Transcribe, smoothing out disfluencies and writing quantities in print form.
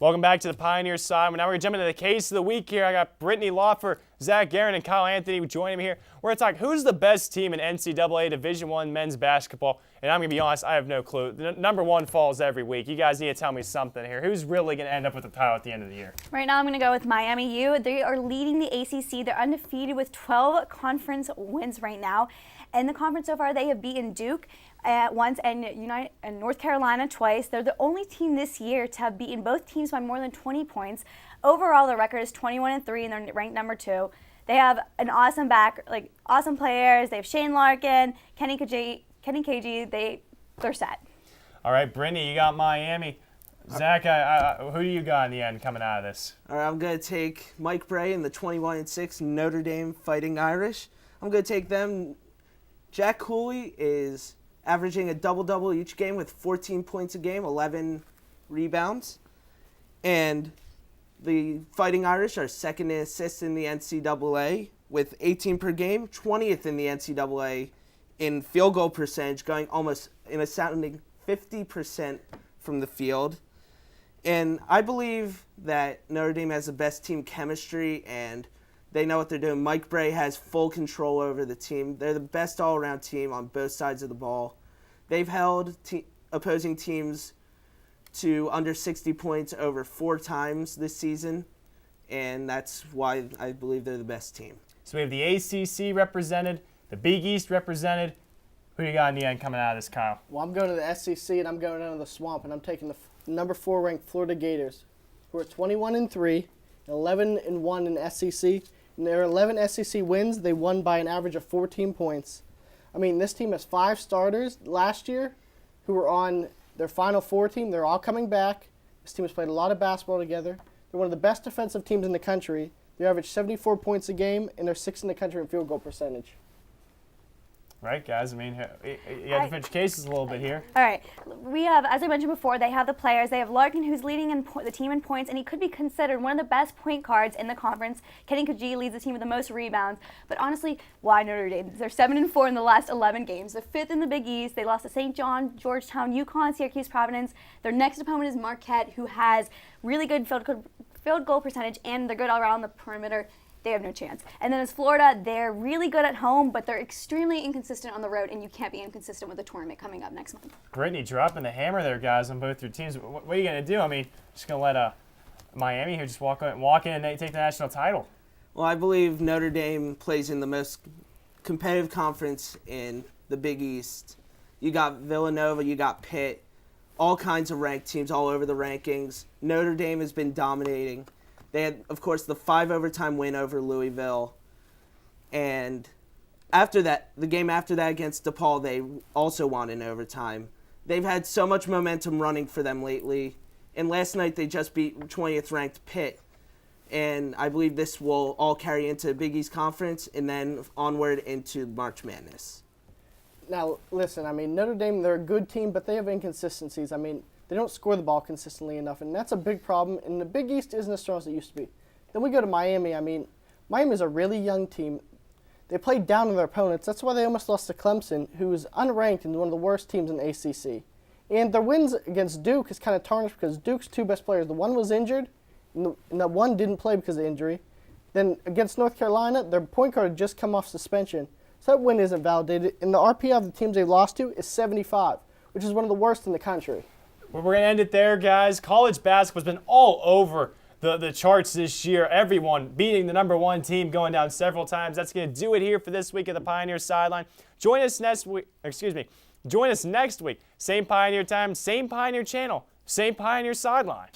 Welcome back to the Pioneer side. Now we're going to jump into the case of the week here. I got Brittany Lawfer, Zach Guerin, and Kyle Anthony joining me here. We're going to talk who's the best team in NCAA Division I men's basketball. And I'm going to be honest, I have no clue. The number one falls every week. You guys need to tell me something here. Who's really going to end up with the title at the end of the year? Right now I'm going to go with Miami U. They are leading the ACC. They're undefeated with 12 conference wins right now. In the conference so far, they have beaten Duke once and North Carolina twice. They're the only team this year to have beaten both teams by more than 20 points. Overall, their record is 21-3, and they're ranked number 2. They have an awesome awesome players. They have Shane Larkin, Kenny KG. They're set. All right, Brittany, you got Miami. Zach, who do you got in the end coming out of this? All right, I'm going to take Mike Bray and the 21-6 Notre Dame Fighting Irish. I'm going to take them. Jack Cooley is averaging a double-double each game with 14 points a game, 11 rebounds. And the Fighting Irish are second in assists in the NCAA with 18 per game, 20th in the NCAA in field goal percentage, going almost in a sounding 50% from the field. And I believe that Notre Dame has the best team chemistry and they know what they're doing. Mike Bray has full control over the team. They're the best all-around team on both sides of the ball. They've held opposing teams to under 60 points over 4 times this season, and that's why I believe they're the best team. So we have the ACC represented, the Big East represented. Who you got in the end coming out of this, Kyle? Well, I'm going to the SEC, and I'm going down to the Swamp, and I'm taking the number 4 ranked Florida Gators, who are 21-3, 11-1 in SEC. In their 11 SEC wins, they won by an average of 14 points. I mean, this team has 5 starters last year who were on their Final Four team. They're all coming back. This team has played a lot of basketball together. They're one of the best defensive teams in the country. They average 74 points a game, and they're 6th in the country in field goal percentage. Right, guys? I mean, you got to finish cases a little bit here. All right. We have, as I mentioned before, they have the players. They have Larkin, who's leading the team in points, and he could be considered one of the best point guards in the conference. Kenny KG leads the team with the most rebounds. But honestly, why Notre Dame? They're 7-4 in the last 11 games. They're 5th in the Big East. They lost to St. John, Georgetown, UConn, Syracuse, Providence. Their next opponent is Marquette, who has really good field goal percentage, and they're good all around the perimeter. They have no chance. And then as Florida, they're really good at home, but they're extremely inconsistent on the road, and you can't be inconsistent with the tournament coming up next month. Brittany dropping the hammer there, guys, on both your teams. What are you going to do? I mean, just going to let Miami here just walk in and take the national title? Well, I believe Notre Dame plays in the most competitive conference in the Big East. You got Villanova, you got Pitt, all kinds of ranked teams all over the rankings. Notre Dame has been dominating. They had, of course, the 5 overtime win over Louisville. And after that, the game after that against DePaul, they also won in overtime. They've had so much momentum running for them lately. And last night, they just beat 20th ranked Pitt. And I believe this will all carry into the Big East Conference and then onward into March Madness. Now, listen, I mean, Notre Dame, they're a good team, but they have inconsistencies. I mean, they don't score the ball consistently enough, and that's a big problem. And the Big East isn't as strong as it used to be. Then we go to Miami. I mean, Miami is a really young team. They played down to their opponents. That's why they almost lost to Clemson, who is unranked and one of the worst teams in the ACC. And their wins against Duke is kind of tarnished because Duke's 2 best players, the one was injured, and the one didn't play because of injury. Then against North Carolina, their point guard had just come off suspension. So that win isn't validated. And the RPI of the teams they lost to is 75, which is one of the worst in the country. Well, we're going to end it there, guys. College basketball's been all over the charts this year. Everyone beating the number 1 team, going down several times. That's going to do it here for this week of the Pioneer Sideline. Join us next week. Join us next week. Same Pioneer time, same Pioneer channel, same Pioneer Sideline.